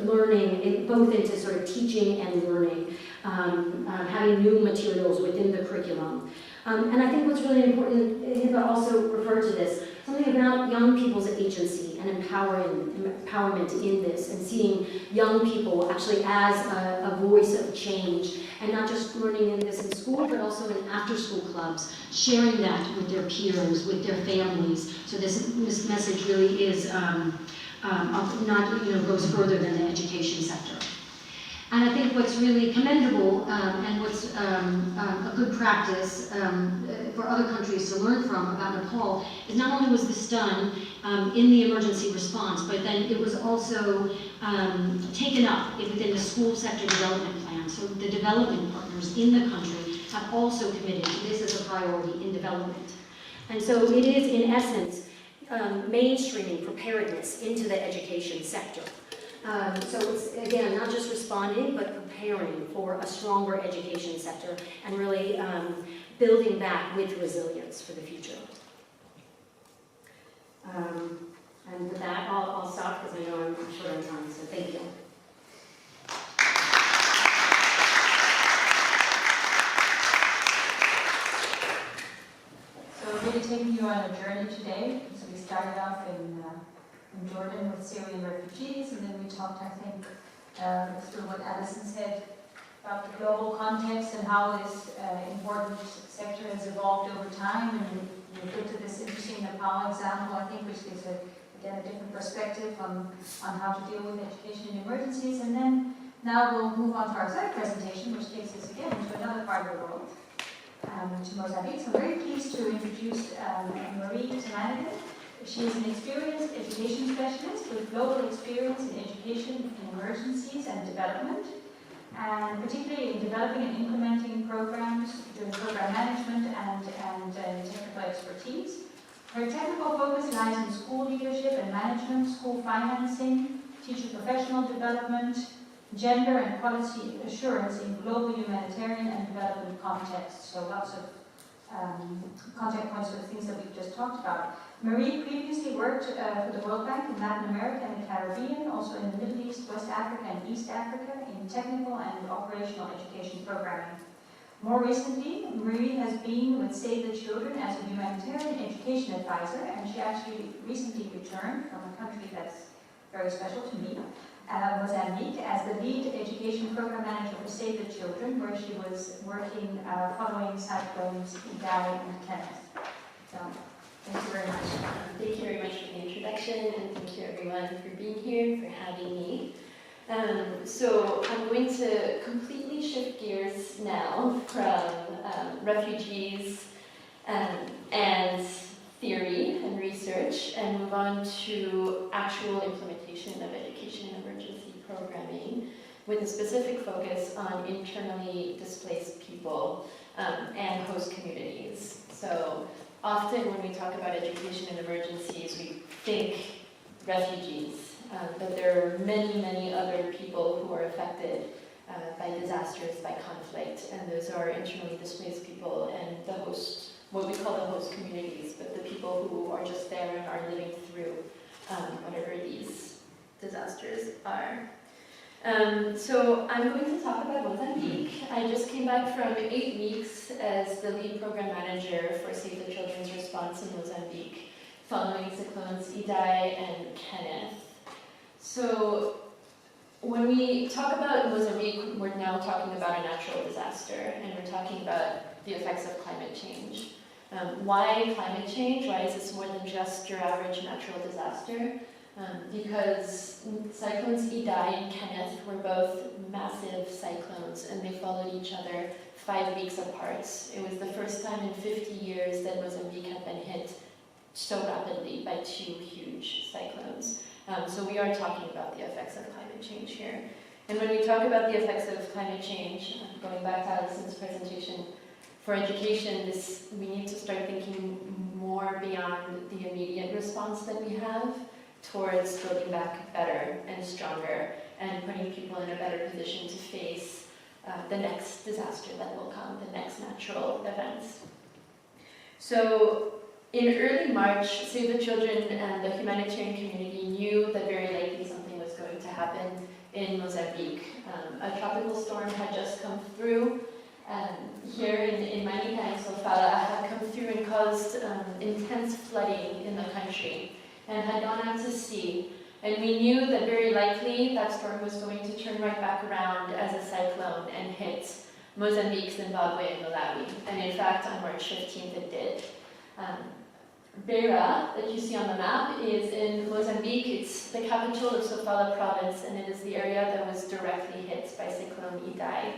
learning, both into sort of teaching and learning, having new materials within the curriculum. And I think what's really important, Hiba also referred to this, something about young people's agency and empowerment in this, and seeing young people actually as a voice of change, and not just learning in this in school, but also in after-school clubs, sharing that with their peers, with their families. So this message really is goes further than the education sector. And I think what's really commendable and what's a good practice for other countries to learn from about Nepal is not only was this done in the emergency response, but then it was also taken up within the school sector development plan. So the development partners in the country have also committed to this as a priority in development. And so it is, in essence, mainstreaming preparedness into the education sector. So it's, again, not just responding, but preparing for a stronger education sector and really building back with resilience for the future. And with that, I'll stop because I know I'm short on time, so thank you. So we're really taking you on a journey today. So we started off in Jordan with Syrian refugees, and then we talked, I think, through what Allison said about the global context and how this important sector has evolved over time. And we looked at this interesting Nepal example, I think, which gives again a different perspective on how to deal with education in emergencies. And then now we'll move on to our third presentation, which takes us again to another part of the world, to Mozambique. So I'm very pleased to introduce Muriel Tamagnan. She is an experienced education specialist with global experience in education in emergencies and development, and particularly in developing and implementing programs, doing program management and technical expertise. Her technical focus lies in school leadership and management, school financing, teacher professional development, gender and quality assurance in global humanitarian and development contexts. So lots of contact points for the things that we've just talked about. Marie previously worked for the World Bank in Latin America and the Caribbean, also in the Middle East, West Africa, and East Africa in technical and operational education programming. More recently, Marie has been with Save the Children as a humanitarian education advisor, and she actually recently returned from a country that's very special to me, Mozambique, as the lead education program manager for Save the Children, where she was working following cyclones Hiba and Kenneth. So, thank you very much. Thank you very much for the introduction, and thank you everyone for being here, for having me. So I'm going to completely shift gears now from refugees and theory and research and move on to actual implementation of education and emergency programming with a specific focus on internally displaced people and host communities. So often when we talk about education and emergencies, we think refugees, but there are many, many other people who are affected by disasters, by conflict, and those are internally displaced people and the host, what we call the host communities, but the people who are just there and are living through whatever these disasters are. So I'm going to talk about Mozambique. I just came back from 8 weeks as the lead program manager for Save the Children's response in Mozambique, following cyclones Idai and Kenneth. So when we talk about Mozambique, we're now talking about a natural disaster, and we're talking about the effects of climate change. Why climate change? Why is this more than just your average natural disaster? Because cyclones Idai and Kenneth were both massive cyclones, and they followed each other 5 weeks apart. It was the first time in 50 years that Mozambique had been hit so rapidly by 2 huge cyclones. So we are talking about the effects of climate change here. And when we talk about the effects of climate change, going back to Allison's presentation, for education, we need to start thinking more beyond the immediate response that we have towards building back better and stronger and putting people in a better position to face the next disaster that will come, the next natural events. So in early March, Save the Children and the humanitarian community knew that very likely something was going to happen in Mozambique. A tropical storm had just come through. Here in Manica and Sofala had come through and caused intense flooding in the country and had gone out to sea. And we knew that very likely that storm was going to turn right back around as a cyclone and hit Mozambique, Zimbabwe, and Malawi. And in fact, on March 15th, it did. Beira, that you see on the map, is in Mozambique. It's the capital of Sofala province, and it is the area that was directly hit by Cyclone Idai.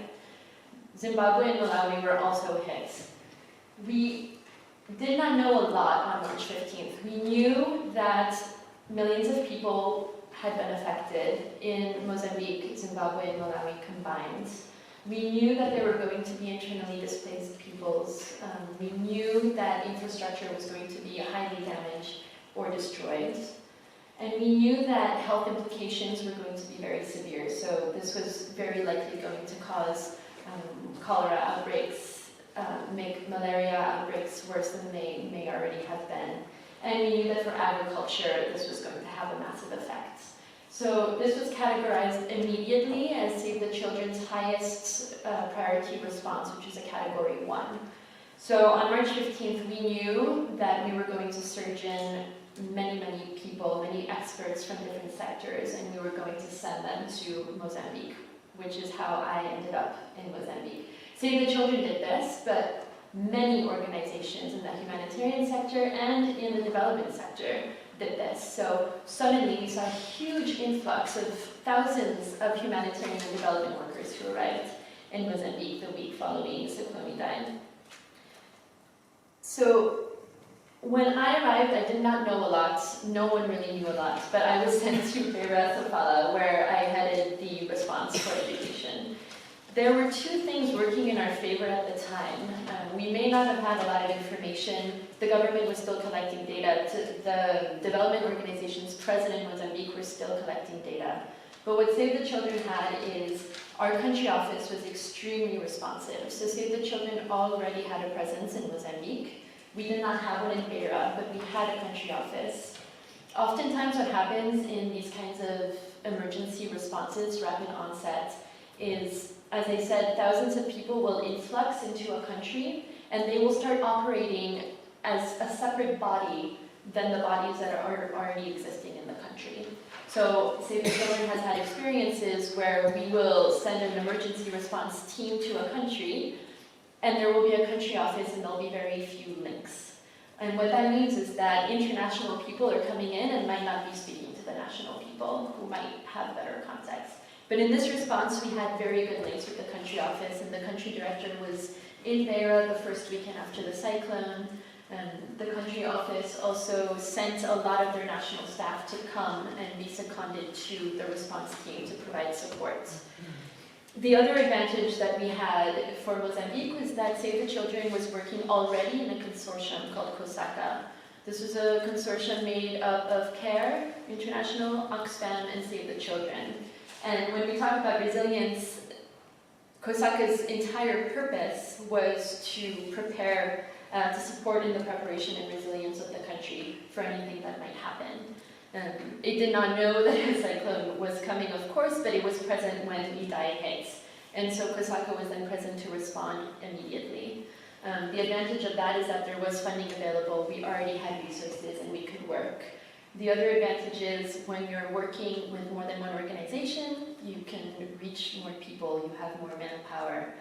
Zimbabwe and Malawi were also hit. We did not know a lot on March 15th. We knew that millions of people had been affected in Mozambique, Zimbabwe, and Malawi combined. We knew that there were going to be internally displaced peoples. We knew that infrastructure was going to be highly damaged or destroyed. And we knew that health implications were going to be very severe. So this was very likely going to cause cholera outbreaks, make malaria outbreaks worse than they may already have been. And we knew that for agriculture, this was going to have a massive effect. So this was categorized immediately as Save the Children's highest priority response, which is a category 1. So on March 15th, we knew that we were going to surge in many people, many experts from different sectors, and we were going to send them to Mozambique, which is how I ended up in Mozambique. Save the Children did this, but many organizations in the humanitarian sector and in the development sector did this. So suddenly we saw a huge influx of thousands of humanitarian and development workers who arrived in Mozambique the week following Cyclone Idai. So when I arrived, I did not know a lot. No one really knew a lot, but I was sent to Beira Sofala, where I headed the response for education. There were two things working in our favor at the time. We may not have had a lot of information. The government was still collecting data. The development organizations present in Mozambique were still collecting data. But what Save the Children had is our country office was extremely responsive. So Save the Children already had a presence in Mozambique. We did not have one in Beira, but we had a country office. Oftentimes what happens in these kinds of emergency responses, rapid onset, is, as I said, thousands of people will influx into a country and they will start operating as a separate body than the bodies that are already existing in the country. So Save the Children has had experiences where we will send an emergency response team to a country and there will be a country office and there'll be very few links. And what that means is that international people are coming in and might not be speaking to the national people who might have better context. But in this response, we had very good links with the country office, and the country director was in Beira the first weekend after the cyclone. The country office also sent a lot of their national staff to come and be seconded to the response team to provide support. The other advantage that we had for Mozambique was that Save the Children was working already in a consortium called COSACA. This was a consortium made up of CARE International, Oxfam, and Save the Children. And when we talk about resilience, COSACA's entire purpose was to prepare, to support in the preparation and resilience of the country for anything that might happen. It did not know that a cyclone was coming, of course, but it was present when Idai hit. And so COSACA was then present to respond immediately. The advantage of that is that there was funding available, we already had resources, and we could work. The other advantage is when you're working with more than one organization, you can reach more people, you have more manpower,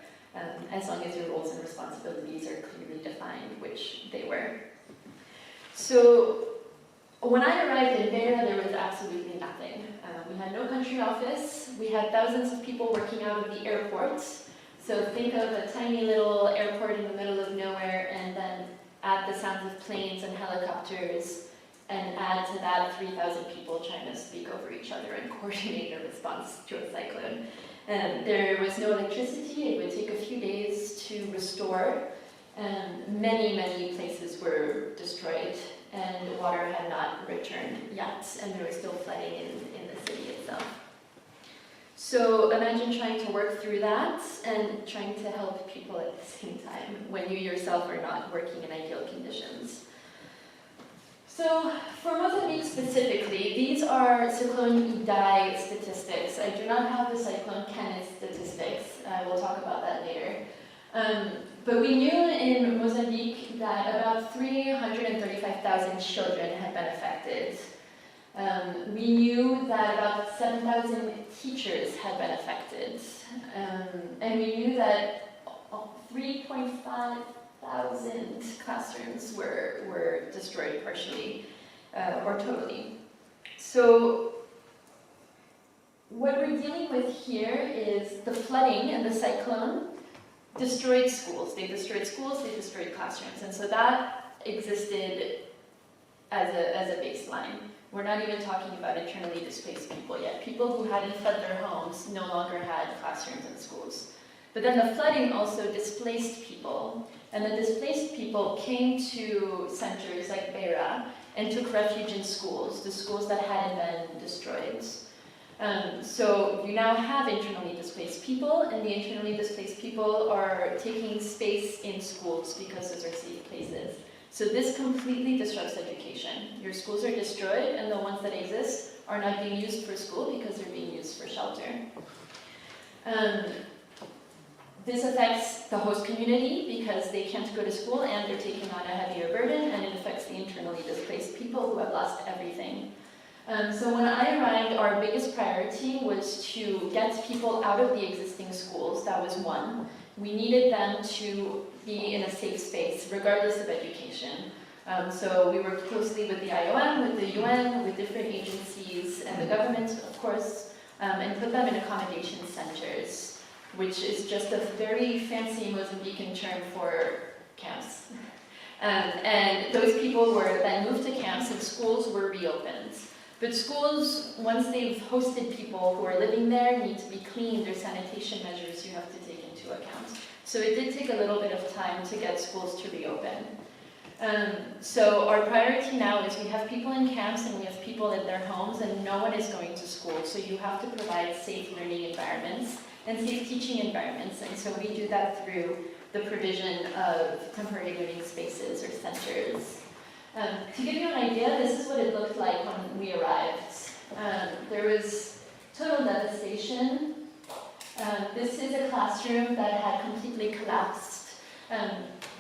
as long as your roles and responsibilities are clearly defined, which they were. So when I arrived in Beira, there was absolutely nothing. We had no country office, we had thousands of people working out of the airport. So think of a tiny little airport in the middle of nowhere, and then add the sounds of planes and helicopters, and add to that 3,000 people trying to speak over each other and coordinate a response to a cyclone. There was no electricity. It would take a few days to restore. Many places were destroyed, and water had not returned yet, and there was still flooding in the city itself. So imagine trying to work through that and trying to help people at the same time when you yourself are not working in ideal conditions. So for Mozambique specifically, these are Cyclone Idai statistics. I do not have the Cyclone Kenneth statistics. I will talk about that later. But we knew in Mozambique that about 335,000 children had been affected. We knew that about 7,000 teachers had been affected. And we knew that 3,500 classrooms were destroyed partially or totally. So what we're dealing with here is the flooding and the cyclone destroyed schools. They destroyed schools, they destroyed classrooms. And so that existed as a baseline. We're not even talking about internally displaced people yet. People who hadn't fled their homes no longer had classrooms and schools. But then the flooding also displaced people. And the displaced people came to centers like Beira and took refuge in schools, the schools that hadn't been destroyed. So you now have internally displaced people, and the internally displaced people are taking space in schools because those are safe places. So this completely disrupts education. Your schools are destroyed, and the ones that exist are not being used for school because they're being used for shelter. This affects the host community because they can't go to school and they're taking on a heavier burden, and it affects the internally displaced people who have lost everything. So when I arrived, our biggest priority was to get people out of the existing schools. That was one. We needed them to be in a safe space, regardless of education. So we worked closely with the IOM, with the UN, with different agencies, and the government, of course, and put them in accommodation centers, which is just a very fancy Mozambican term for camps. And those people were then moved to camps, and schools were reopened. But schools, once they've hosted people who are living there, need to be clean. There's sanitation measures you have to take into account. So it did take a little bit of time to get schools to reopen. So our priority now is we have people in camps and we have people in their homes, and no one is going to school. So you have to provide safe learning environments and safe teaching environments. And so we do that through the provision of temporary learning spaces or centers. To give you an idea, this is what it looked like when we arrived. There was total devastation. This is a classroom that had completely collapsed.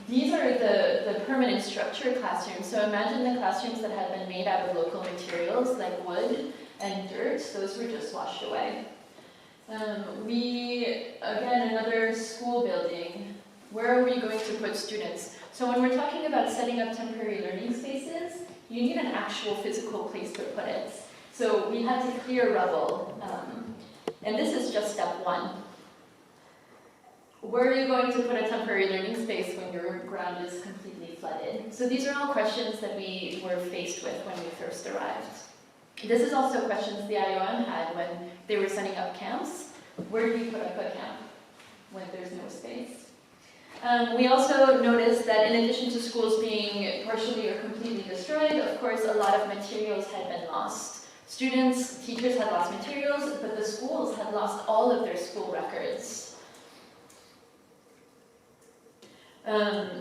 These are the permanent structure classrooms. So imagine the classrooms that had been made out of local materials like wood and dirt. Those were just washed away. Again, another school building. Where are we going to put students? So when we're talking about setting up temporary learning spaces, you need an actual physical place to put it. So we had to clear rubble. And this is just step one. Where are you going to put a temporary learning space when your ground is completely flooded? So these are all questions that we were faced with when we first arrived. This is also questions the IOM had when they were setting up camps. Where do you put up a camp when there's no space? We also noticed that in addition to schools being partially or completely destroyed, of course, a lot of materials had been lost. Students, teachers had lost materials, but the schools had lost all of their school records.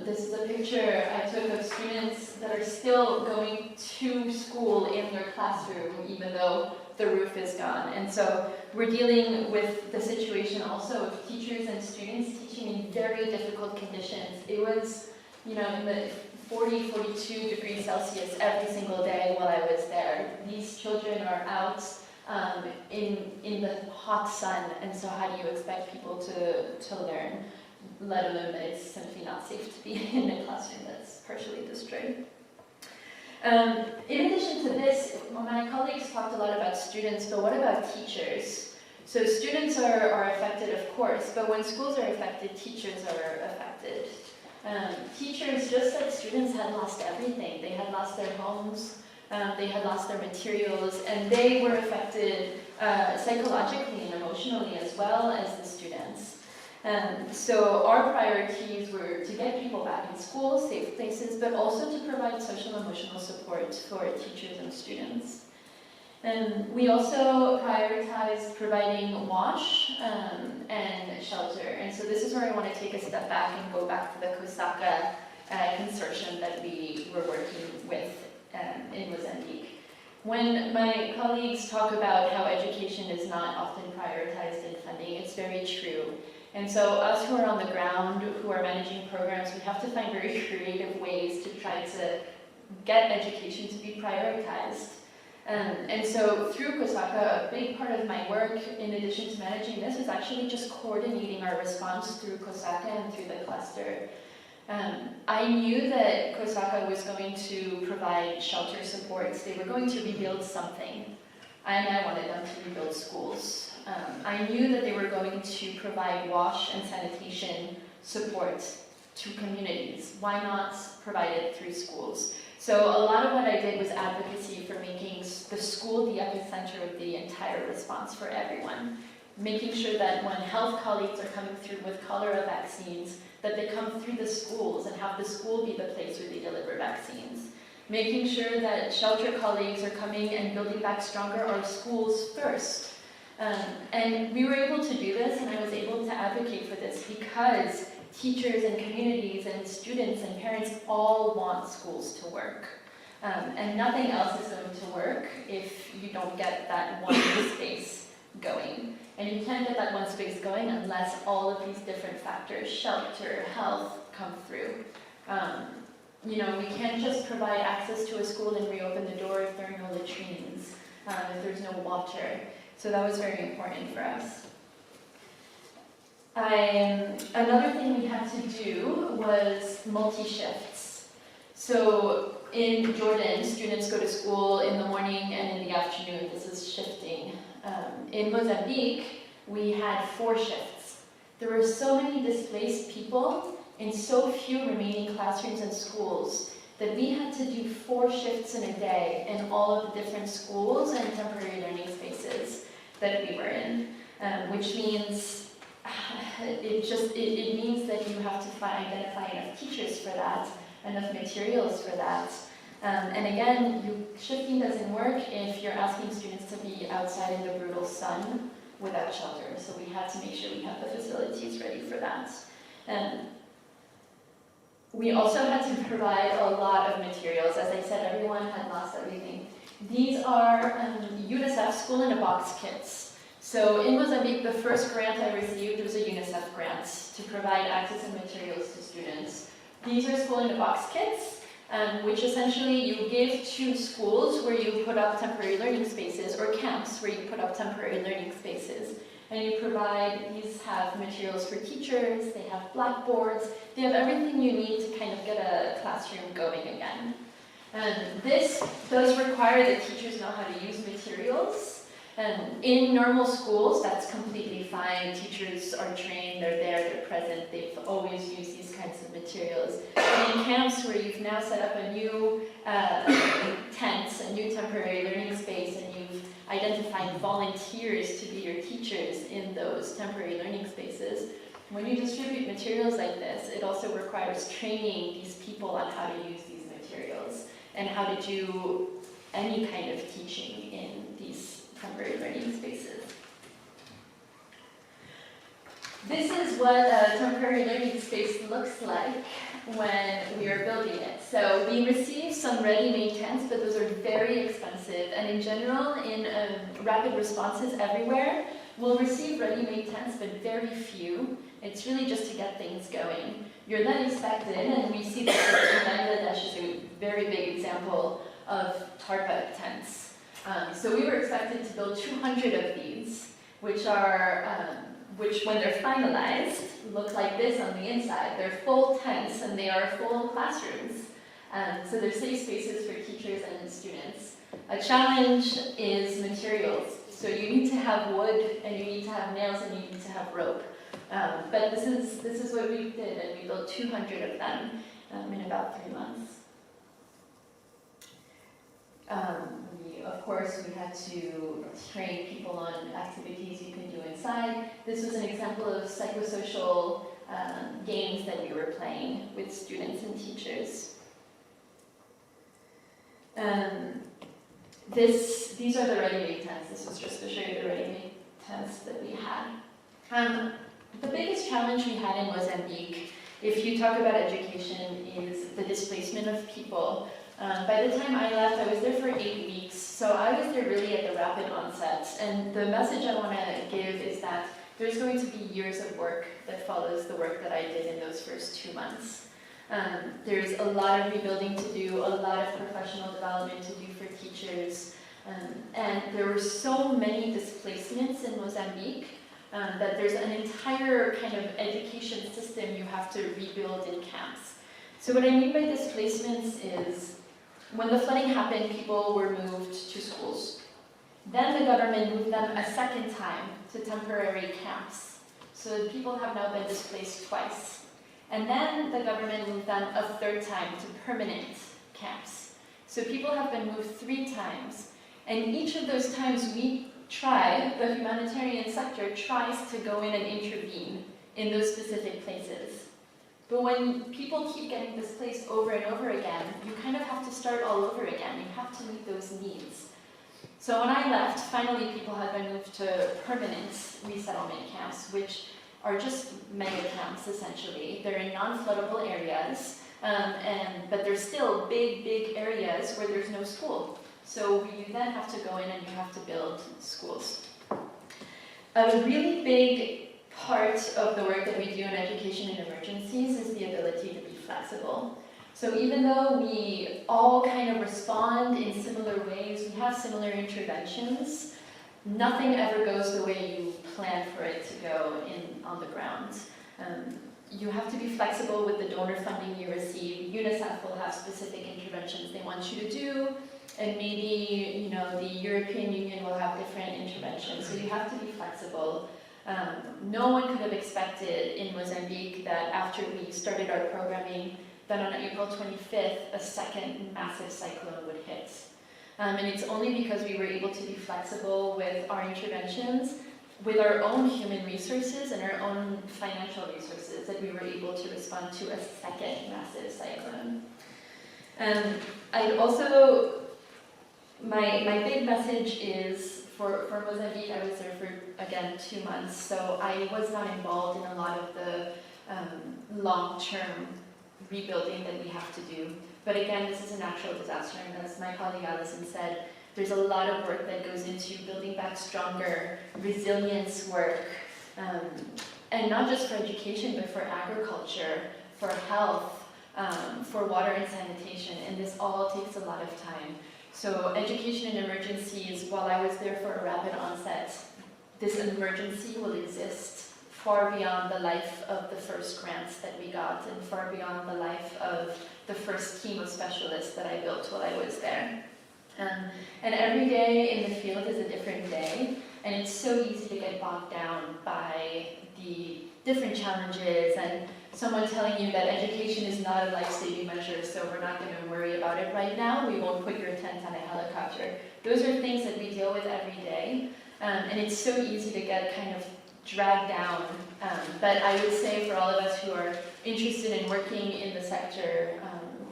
This is a picture I took of students that are still going to school in their classroom, even though the roof is gone. And so we're dealing with the situation also of teachers and students teaching in very difficult conditions. It was, in the 40, 42 degrees Celsius every single day while I was there. These children are out in the hot sun, and so how do you expect people to learn, let alone that it's simply not safe to be in a classroom that's partially destroyed. In addition to this, my colleagues talked a lot about students, but what about teachers? So students are affected, of course, but when schools are affected, teachers are affected. Teachers, just like students, had lost everything. They had lost their homes, they had lost their materials, and they were affected psychologically and emotionally as well as the students. So our priorities were to get people back in school, safe places, but also to provide social and emotional support for teachers and students. And we also prioritized providing wash and shelter. And so this is where I want to take a step back and go back to the COSACA consortium that we were working with in Mozambique. When my colleagues talk about how education is not often prioritized in funding, it's very true. And so us who are on the ground, who are managing programs, we have to find very creative ways to try to get education to be prioritized. And so through COSACA, a big part of my work, in addition to managing this, was actually just coordinating our response through COSACA and through the cluster. I knew that COSACA was going to provide shelter supports. They were going to rebuild something, and I wanted them to rebuild schools. I knew that they were going to provide wash and sanitation support to communities. Why not provide it through schools? So a lot of what I did was advocacy for making the school the epicenter of the entire response for everyone. Making sure that when health colleagues are coming through with cholera vaccines, that they come through the schools and have the school be the place where they deliver vaccines. Making sure that shelter colleagues are coming and building back stronger our schools first. And we were able to do this, and I was able to advocate for this because teachers and communities and students and parents all want schools to work. And nothing else is going to work if you don't get that one space going. And you can't get that one space going unless all of these different factors, shelter, health, come through. We can't just provide access to a school and reopen the door if there are no latrines, if there's no water. So that was very important for us. Another thing we had to do was multi-shifts. So in Jordan, students go to school in the morning and in the afternoon. This is shifting. In Mozambique, we had 4 shifts. There were so many displaced people and so few remaining classrooms and schools that we had to do 4 shifts in a day in all of the different schools and temporary learning spaces that we were in, which means it means that you have to identify enough teachers for that, enough materials for that. And again, shifting doesn't work if you're asking students to be outside in the brutal sun without shelter. So we had to make sure we have the facilities ready for that. We also had to provide a lot of materials. As I said, everyone had lost everything. These are UNICEF School in a Box kits. So in Mozambique, the first grant I received was a UNICEF grant to provide access and materials to students. These are School in a Box kits, which essentially you give to schools where you put up temporary learning spaces, or camps where you put up temporary learning spaces. And you provide, these have materials for teachers, they have blackboards, they have everything you need to kind of get a classroom going again. This does require that teachers know how to use materials. In normal schools, that's completely fine. Teachers are trained, they're there, they're present, they've always used these kinds of materials. And in camps where you've now set up a new tent, a new temporary learning space, and you've identified volunteers to be your teachers in those temporary learning spaces, when you distribute materials like this, it also requires training these people on how to use these materials and how to do any kind of teaching in these temporary learning spaces. This is what a temporary learning space looks like when we are building it. So we receive some ready-made tents, but those are very expensive. And in general, in rapid responses everywhere, we'll receive ready-made tents, but very few. It's really just to get things going. You're then expected, and we see that Bangladesh is a very big example of tarpa tents. So we were expected to build 200 of these, which when they're finalized, look like this on the inside. They're full tents and they are full classrooms. So they're safe spaces for teachers and students. A challenge is materials. So you need to have wood, and you need to have nails, and you need to have rope. But this is what we did, and we built 200 of them in about 3 months. Of course, we had to train people on activities you can do inside. This was an example of psychosocial games that we were playing with students and teachers. These are the ready-made tents. This was just to show you the ready-made tents that we had. The biggest challenge we had in Mozambique, if you talk about education, is the displacement of people. By the time I left, I was there for 8 weeks, so I was there really at the rapid onset. And the message I want to give is that there's going to be years of work that follows the work that I did in those first 2 months. There's a lot of rebuilding to do, a lot of professional development to do for teachers, and there were so many displacements in Mozambique that there's an entire kind of education system you have to rebuild in camps. So what I mean by displacements is, when the flooding happened, people were moved to schools. Then the government moved them a second time to temporary camps. So people have now been displaced twice. And then the government moved them a third time to permanent camps. So people have been moved 3 times. And each of those times the humanitarian sector tries to go in and intervene in those specific places. But when people keep getting displaced over and over again, you kind of have to start all over again. You have to meet those needs. So when I left, finally people had been moved to permanent resettlement camps, which are just mega camps essentially. They're in non-floodable areas, but they're still big areas where there's no school. So you then have to go in and you have to build schools. A really big part of the work that we do in education and emergencies is the ability to be flexible. So even though we all kind of respond in similar ways, we have similar interventions, nothing ever goes the way you plan for it to go on the ground. You have to be flexible with the donor funding you receive. UNICEF will have specific interventions they want you to do, and maybe the European Union will have different interventions. So you have to be flexible. No one could have expected in Mozambique that after we started our programming, that on April 25th, a second massive cyclone would hit. And it's only because we were able to be flexible with our interventions, with our own human resources and our own financial resources, that we were able to respond to a second massive cyclone. I'd also, my big message is, for Mozambique, I was there for, again, 2 months, so I was not involved in a lot of the long-term rebuilding that we have to do. But again, this is a natural disaster, and as my colleague Allison said, there's a lot of work that goes into building back stronger, resilience work, and not just for education, but for agriculture, for health, for water and sanitation, and this all takes a lot of time. So education and emergencies, while I was there for a rapid onset, this emergency will exist far beyond the life of the first grants that we got, and far beyond the life of the first team of specialists that I built while I was there. And every day in the field is a different day, and it's so easy to get bogged down by the different challenges and someone telling you that education is not a life-saving measure, so we're not going to worry about it right now, we won't put your tent on a helicopter. Those are things that we deal with every day, and it's so easy to get kind of dragged down. But I would say for all of us who are interested in working in the sector,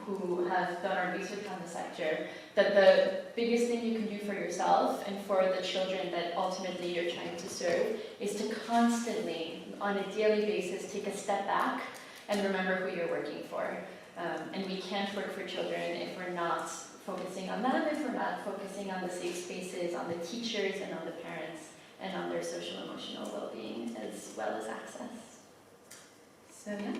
who have done our research on the sector, that the biggest thing you can do for yourself and for the children that ultimately you're trying to serve is to constantly, on a daily basis, take a step back and remember who you're working for. And we can't work for children if we're not focusing on them, if we're not focusing on the safe spaces, on the teachers and on the parents, and on their social emotional well-being as well as access. So yeah.